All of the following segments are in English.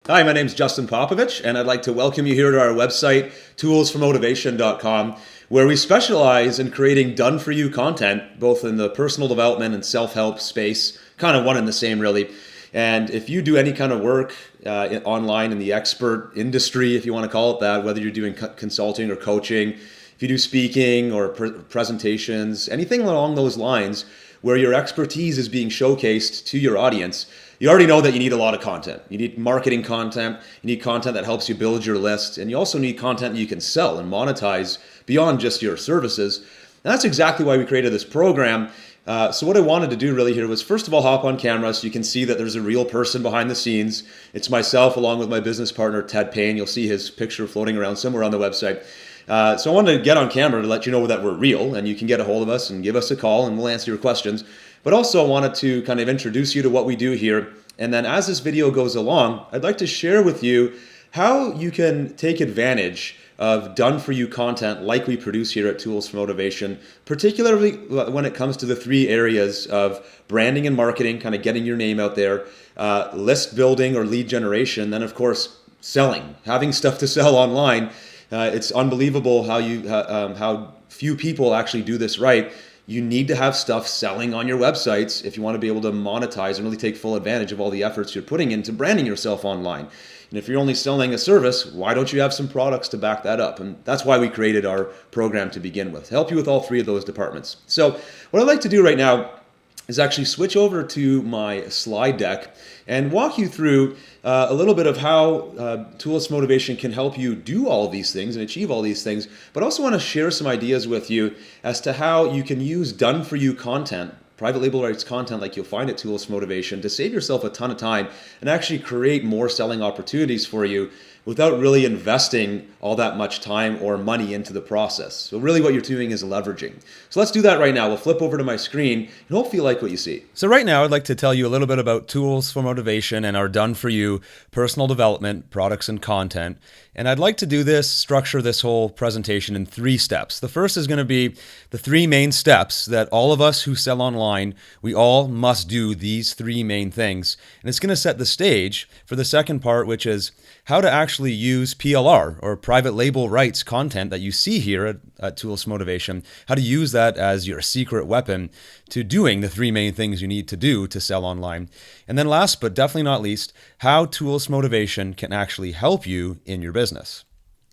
Hi, my name's Justin Popovich, and I'd like to welcome you here to our website, toolsformotivation.com, where we specialize in creating done-for-you content, both in the personal development and self-help space, kind of one and the same, really. And if you do any kind of work online in the expert industry, if you want to call it that, whether you're doing consulting or coaching, if you do speaking or presentations, anything along those lines, where your expertise is being showcased to your audience, you already know that you need a lot of content. You need marketing content, you need content that helps you build your list, and you also need content you can sell and monetize beyond just your services. And that's exactly why we created this program. So what I wanted to do really here was, first of all, hop on camera so you can see that there's a real person behind the scenes. It's myself along with my business partner, Ted Payne. You'll see his picture floating around somewhere on the website. So I wanted to get on camera to let you know that we're real, and you can get a hold of us and give us a call and we'll answer your questions. But also I wanted to kind of introduce you to what we do here. And then as this video goes along, I'd like to share with you how you can take advantage of done-for-you content like we produce here at Tools for Motivation, particularly when it comes to the three areas of branding and marketing, kind of getting your name out there, list building or lead generation, then of course selling, having stuff to sell online. It's unbelievable how few people actually do this right. You need to have stuff selling on your websites if you want to be able to monetize and really take full advantage of all the efforts you're putting into branding yourself online. And if you're only selling a service, why don't you have some products to back that up? And that's why we created our program to begin with, to help you with all three of those departments. So what I'd like to do right now is actually switch over to my slide deck and walk you through a little bit of how Tools Motivation can help you do all of these things and achieve all these things, but also want to share some ideas with you as to how you can use done-for-you content, private label rights content like you'll find at Tools Motivation, to save yourself a ton of time and actually create more selling opportunities for you without really investing all that much time or money into the process. So really what you're doing is leveraging. So let's do that right now. We'll flip over to my screen and hopefully you like what you see. So right now I'd like to tell you a little bit about Tools for Motivation and our done-for-you personal development, products, and content. And I'd like to structure this whole presentation in 3 steps. The first is going to be the 3 main steps that all of us who sell online, we all must do these 3 main things. And it's going to set the stage for the second part, which is how to actually use PLR, or private label rights content that you see here at Tools Motivation, how to use that as your secret weapon to doing the 3 main things you need to do to sell online. And then last but definitely not least, how Tools Motivation can actually help you in your business.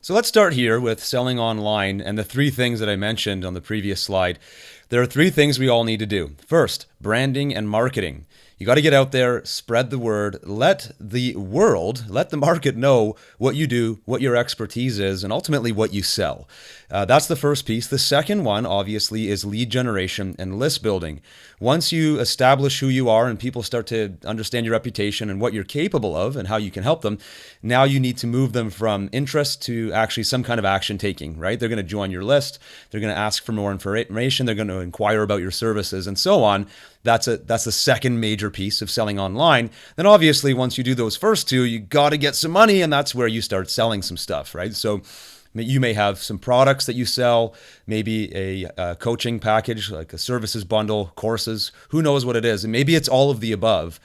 So let's start here with selling online and the 3 things that I mentioned on the previous slide. There are 3 things we all need to do. First, branding and marketing. You got to get out there, spread the word, let the market know what you do, what your expertise is, and ultimately what you sell. That's the first piece. The second one, obviously, is lead generation and list building. Once you establish who you are and people start to understand your reputation and what you're capable of and how you can help them, now you need to move them from interest to actually some kind of action taking, right? They're going to join your list. They're going to ask for more information. They're going to inquire about your services and so on. That's the second major piece of selling online. Then obviously, once you do those first 2, you got to get some money, and that's where you start selling some stuff, right? So you may have some products that you sell, maybe a coaching package, like a services bundle, courses, who knows what it is. And maybe it's all of the above.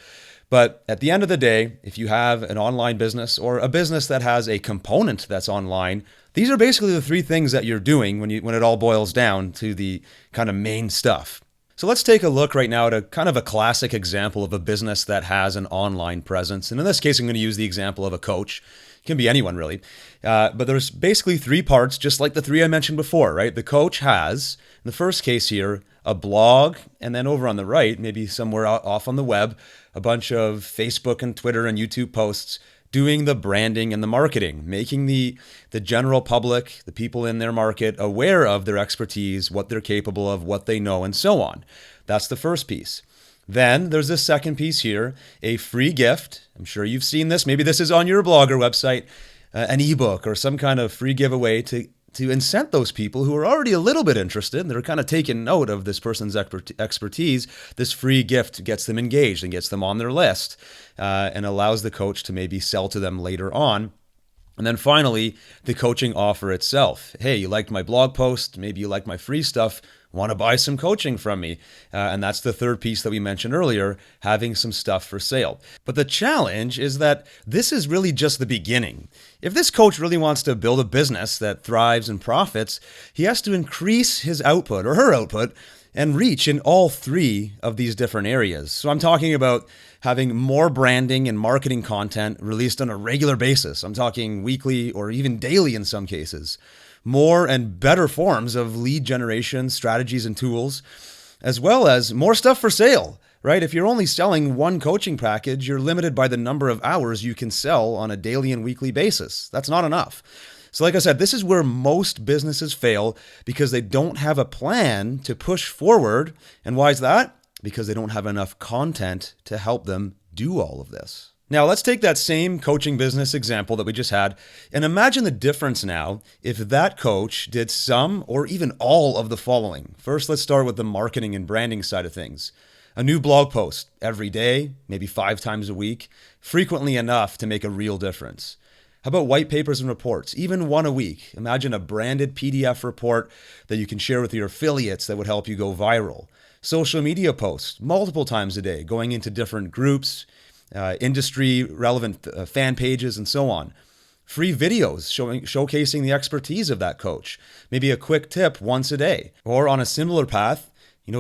But at the end of the day, if you have an online business or a business that has a component that's online, these are basically the 3 things that you're doing when it all boils down to the kind of main stuff. So let's take a look right now at a kind of a classic example of a business that has an online presence. And in this case, I'm going to use the example of a coach. It can be anyone really. But there's basically 3 parts, just like the 3 I mentioned before, right? The coach has, in the first case here, a blog, and then over on the right, maybe somewhere off on the web, a bunch of Facebook and Twitter and YouTube posts doing the branding and the marketing, making the general public, the people in their market, aware of their expertise, what they're capable of, what they know, and so on. That's the first piece. Then there's this second piece here, a free gift. I'm sure you've seen this. Maybe this is on your blog or website, an ebook or some kind of free giveaway to incent those people who are already a little bit interested. They're kind of taking note of this person's expertise. This free gift gets them engaged and gets them on their list and allows the coach to maybe sell to them later on. And then finally, the coaching offer itself. Hey, you liked my blog post. Maybe you like my free stuff. want to buy some coaching from me. And that's the third piece that we mentioned earlier, having some stuff for sale. But the challenge is that this is really just the beginning. If this coach really wants to build a business that thrives and profits, he has to increase his output or her output and reach in all three of these different areas. So I'm talking about having more branding and marketing content released on a regular basis. I'm talking weekly or even daily in some cases. More and better forms of lead generation strategies and tools, as well as more stuff for sale, right? If you're only selling one coaching package, you're limited by the number of hours you can sell on a daily and weekly basis. That's not enough. So like I said, this is where most businesses fail because they don't have a plan to push forward. And why is that? Because they don't have enough content to help them do all of this. Now, let's take that same coaching business example that we just had and imagine the difference now if that coach did some or even all of the following. First, let's start with the marketing and branding side of things. A new blog post every day, maybe 5 times a week, frequently enough to make a real difference. How about white papers and reports, even one a week? Imagine a branded PDF report that you can share with your affiliates that would help you go viral. Social media posts, multiple times a day, going into different groups, industry relevant fan pages, and so on. Free videos showcasing the expertise of that coach. Maybe a quick tip once a day. Or on a similar path,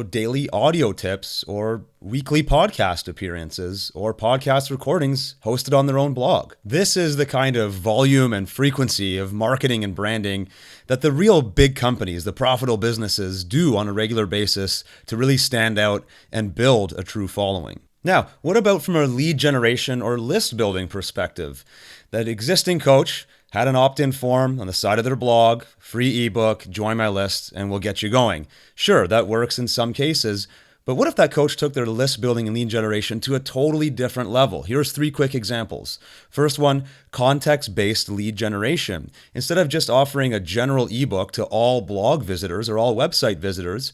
daily audio tips or weekly podcast appearances or podcast recordings hosted on their own blog. This is the kind of volume and frequency of marketing and branding that the real big companies, the profitable businesses, do on a regular basis to really stand out and build a true following. Now, what about from a lead generation or list building perspective? That existing coach had an opt-in form on the side of their blog, free ebook, join my list, and we'll get you going. Sure, that works in some cases, but what if that coach took their list building and lead generation to a totally different level? Here's 3 quick examples. First one, context-based lead generation. Instead of just offering a general ebook to all blog visitors or all website visitors,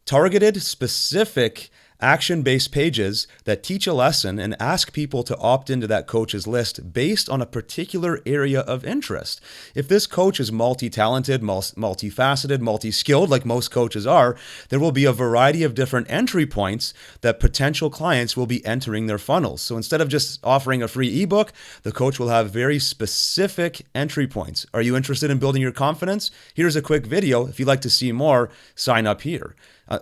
targeted, specific action-based pages that teach a lesson and ask people to opt into that coach's list based on a particular area of interest. If this coach is multi-talented, multifaceted, multi-skilled, like most coaches are, there will be a variety of different entry points that potential clients will be entering their funnels. So instead of just offering a free ebook, the coach will have very specific entry points. Are you interested in building your confidence? Here's a quick video. If you'd like to see more, sign up here.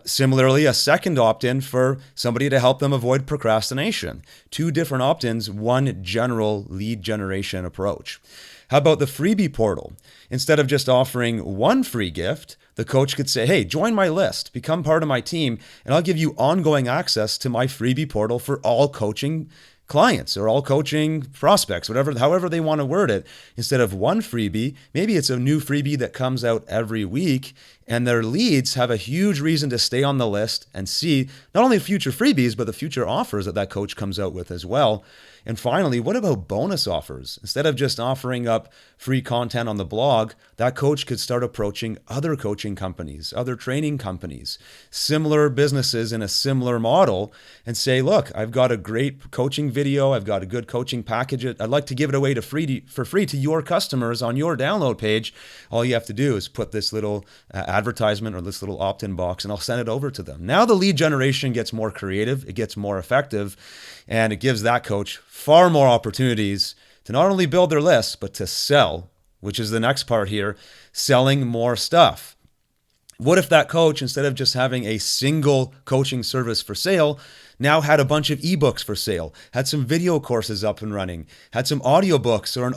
Similarly, a second opt-in for somebody to help them avoid procrastination. 2 different opt-ins, 1 general lead generation approach. How about the freebie portal? Instead of just offering 1 free gift, the coach could say, hey, join my list, become part of my team, and I'll give you ongoing access to my freebie portal for all coaching clients or all coaching prospects, however they want to word it. Instead of 1 freebie, maybe it's a new freebie that comes out every week, and their leads have a huge reason to stay on the list and see not only future freebies, but the future offers that coach comes out with as well. And finally, what about bonus offers? Instead of just offering up free content on the blog, that coach could start approaching other coaching companies, other training companies, similar businesses in a similar model, and say, look, I've got a great coaching video, I've got a good coaching package, I'd like to give it away for free to your customers on your download page. All you have to do is put this little advertisement or this little opt-in box, and I'll send it over to them. Now the lead generation gets more creative, it gets more effective, and it gives that coach far more opportunities to not only build their list, but to sell, which is the next part here, selling more stuff. What if that coach, instead of just having a single coaching service for sale, now had a bunch of ebooks for sale, had some video courses up and running, had some audiobooks or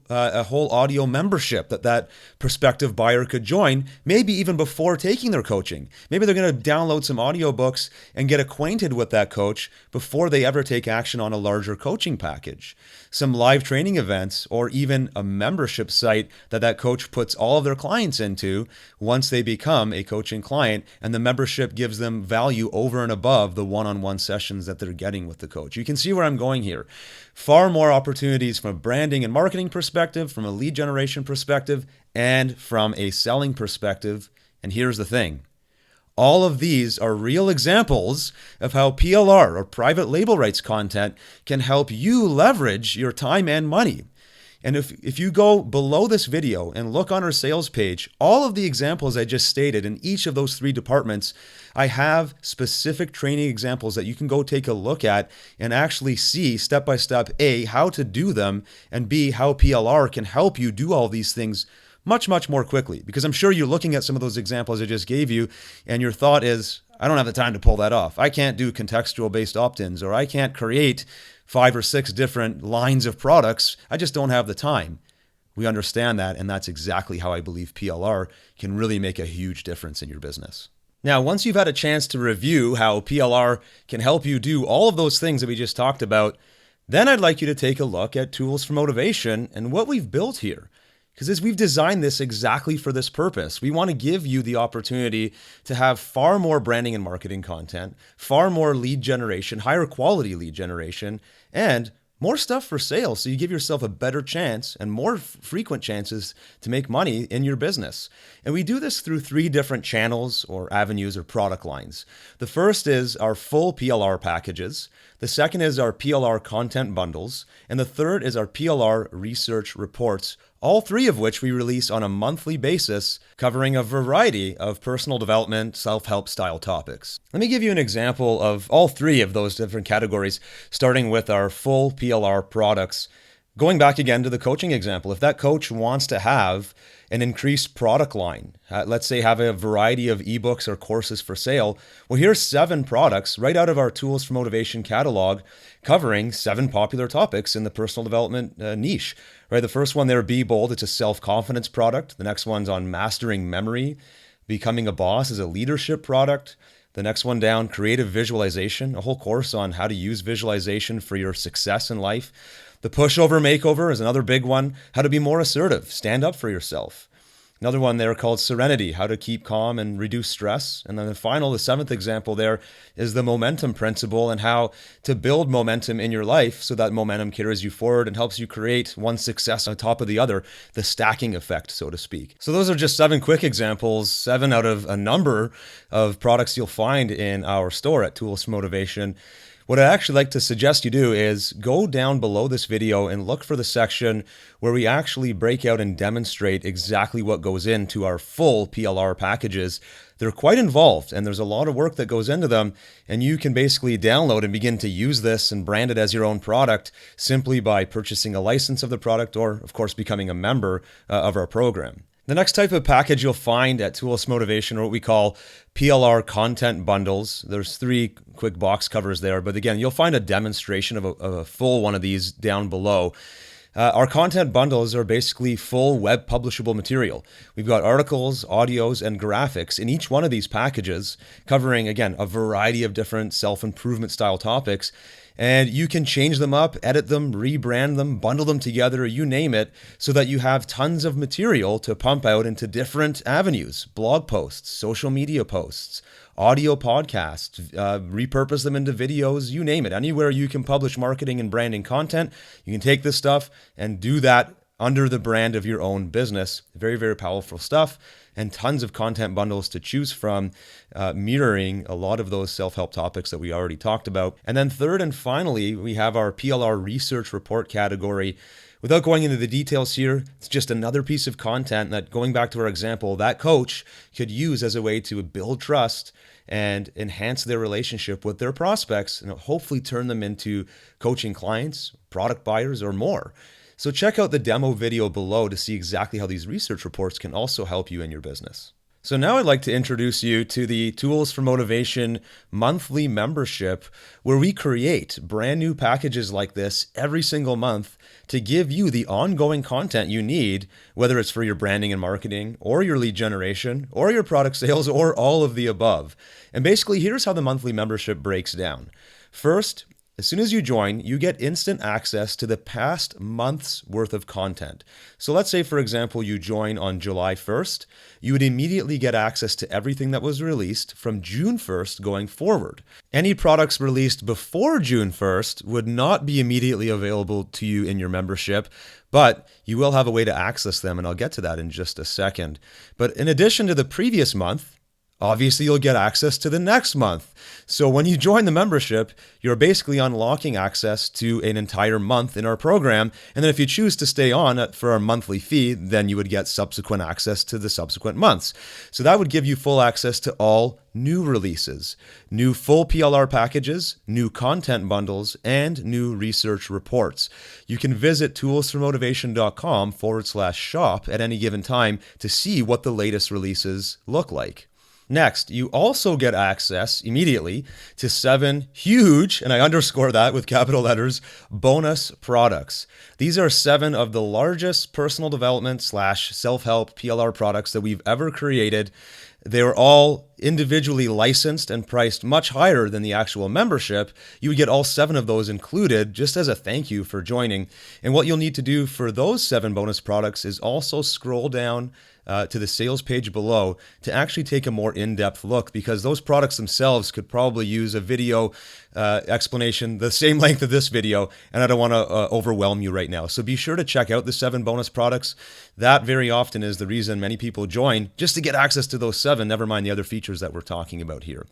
a whole audio membership that prospective buyer could join, maybe even before taking their coaching. Maybe they're going to download some audiobooks and get acquainted with that coach before they ever take action on a larger coaching package. Some live training events, or even a membership site that coach puts all of their clients into once they become a coaching client, and the membership gives them value over and above the one-on-one sessions that they're getting with the coach. You can see where I'm going here. Far more opportunities from a branding and marketing perspective, from a lead generation perspective, and from a selling perspective. And here's the thing. All of these are real examples of how PLR, or private label rights content, can help you leverage your time and money. And if you go below this video and look on our sales page, all of the examples I just stated in each of those 3 departments, I have specific training examples that you can go take a look at and actually see step by step, A, how to do them, and B, how PLR can help you do all these things much, much more quickly. Because I'm sure you're looking at some of those examples I just gave you, and your thought is, I don't have the time to pull that off. I can't do contextual based opt-ins, or I can't create 5 or 6 different lines of products. I just don't have the time. We understand that, and that's exactly how I believe PLR can really make a huge difference in your business. Now, once you've had a chance to review how PLR can help you do all of those things that we just talked about, then I'd like you to take a look at Tools for Motivation and what we've built here. Because as we've designed this exactly for this purpose, we want to give you the opportunity to have far more branding and marketing content, far more lead generation, higher quality lead generation, and more stuff for sales. So you give yourself a better chance and more frequent chances to make money in your business. And we do this through 3 different channels or avenues or product lines. The first is our full PLR packages. The second is our PLR content bundles. And the third is our PLR research reports, all 3 of which we release on a monthly basis, covering a variety of personal development, self-help style topics. Let me give you an example of all 3 of those different categories, starting with our full PLR products. Going back again to the coaching example, if that coach wants to have an increased product line, let's say have a variety of ebooks or courses for sale, well, here's 7 products right out of our Tools for Motivation catalog covering 7 popular topics in the personal development niche. Right, the first one there, Be Bold, it's a self-confidence product. The next one's on mastering memory. Becoming a Boss is a leadership product. The next one down, Creative Visualization, a whole course on how to use visualization for your success in life. The Pushover Makeover is another big one, how to be more assertive, stand up for yourself. Another one there called Serenity, how to keep calm and reduce stress. And then the 7th example there is the momentum principle and how to build momentum in your life so that momentum carries you forward and helps you create one success on top of the other, the stacking effect, so to speak. So those are just 7 quick examples, 7 out of a number of products you'll find in our store at Tools for Motivation. What I'd actually like to suggest you do is go down below this video and look for the section where we actually break out and demonstrate exactly what goes into our full PLR packages. They're quite involved and there's a lot of work that goes into them, and you can basically download and begin to use this and brand it as your own product simply by purchasing a license of the product or, of course, becoming a member of our program. The next type of package you'll find at Tools Motivation are what we call PLR content bundles. There's 3 quick box covers there, but again, you'll find a demonstration of a full one of these down below. Our content bundles are basically full web publishable material. We've got articles, audios, and graphics in each one of these packages, covering, again, a variety of different self-improvement style topics. And you can change them up, edit them, rebrand them, bundle them together, you name it, so that you have tons of material to pump out into different avenues, blog posts, social media posts, audio podcasts, repurpose them into videos, you name it. Anywhere you can publish marketing and branding content, you can take this stuff and do that under the brand of your own business. Very, very powerful stuff, and tons of content bundles to choose from, mirroring a lot of those self-help topics that we already talked about. And then third and finally, we have our PLR research report category. Without going into the details here, it's just another piece of content that, going back to our example, that coach could use as a way to build trust and enhance their relationship with their prospects and hopefully turn them into coaching clients, product buyers, or more. So check out the demo video below to see exactly how these research reports can also help you in your business. So now I'd like to introduce you to the Tools for Motivation monthly membership, where we create brand new packages like this every single month to give you the ongoing content you need, whether it's for your branding and marketing or your lead generation or your product sales or all of the above. And basically, here's how the monthly membership breaks down. First, as soon as you join, you get instant access to the past month's worth of content. So let's say, for example, you join on July 1st, you would immediately get access to everything that was released from June 1st going forward. Any products released before June 1st would not be immediately available to you in your membership, but you will have a way to access them, and I'll get to that in just a second. But in addition to the previous month, obviously you'll get access to the next month. So when you join the membership, you're basically unlocking access to an entire month in our program. And then if you choose to stay on for a monthly fee, then you would get subsequent access to the subsequent months. So that would give you full access to all new releases, new full PLR packages, new content bundles, and new research reports. You can visit toolsformotivation.com/shop at any given time to see what the latest releases look like. Next, you also get access immediately to 7 huge, and I underscore that with capital letters, bonus products. These are 7 of the largest personal development / self-help PLR products that we've ever created. They were all individually licensed and priced much higher than the actual membership. You would get all 7 of those included just as a thank you for joining. And what you'll need to do for those 7 bonus products is also scroll down to the sales page below to actually take a more in-depth look, because those products themselves could probably use a video explanation the same length of this video, and I don't want to overwhelm you right now. So be sure to check out the 7 bonus products. That very often is the reason many people join, just to get access to those 7, never mind the other features that we're talking about here.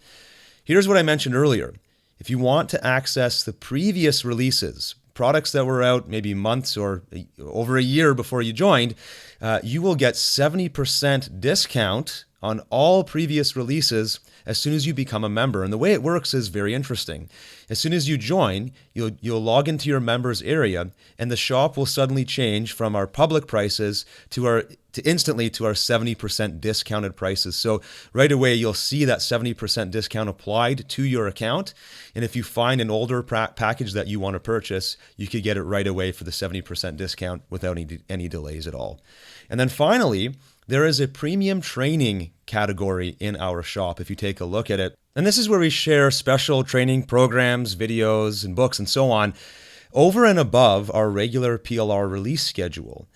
Here's what I mentioned earlier. If you want to access the previous releases, products that were out maybe months or over a year before you joined, you will get 70% discount on all previous releases as soon as you become a member. And the way it works is very interesting. As soon as you join, you'll log into your members area, and the shop will suddenly change from our public prices to instantly to our 70% discounted prices. So right away, you'll see that 70% discount applied to your account. And if you find an older package that you want to purchase, you could get it right away for the 70% discount without any delays at all. And then finally, there is a premium training category in our shop if you take a look at it. And this is where we share special training programs, videos, and books and so on over and above our regular PLR release schedule.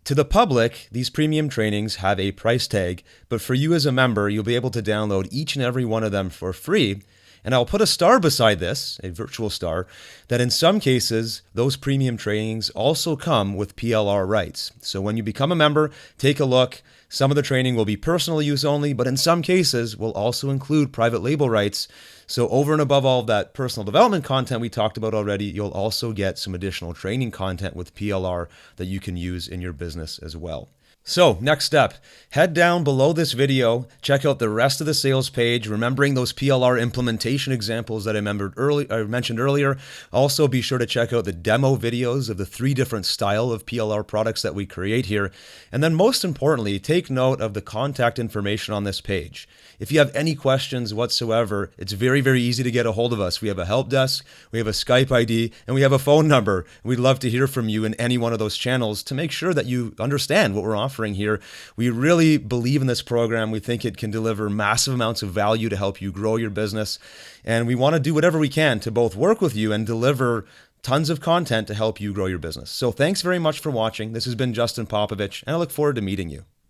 To the public, these premium trainings have a price tag, but for you as a member, you'll be able to download each and every one of them for free. And I'll put a star beside this, a virtual star, that in some cases, those premium trainings also come with PLR rights. So when you become a member, take a look. Some of the training will be personal use only, but in some cases will also include private label rights. So over and above all of that personal development content we talked about already, you'll also get some additional training content with PLR that you can use in your business as well. So next step, head down below this video, check out the rest of the sales page, remembering those PLR implementation examples that I mentioned earlier. Also be sure to check out the demo videos of the 3 different style of PLR products that we create here. And then most importantly, take note of the contact information on this page. If you have any questions whatsoever, it's very, very easy to get a hold of us. We have a help desk, we have a Skype ID, and we have a phone number. We'd love to hear from you in any one of those channels to make sure that you understand what we're offering here. We really believe in this program. We think it can deliver massive amounts of value to help you grow your business. And we want to do whatever we can to both work with you and deliver tons of content to help you grow your business. So thanks very much for watching. This has been Justin Popovich, and I look forward to meeting you.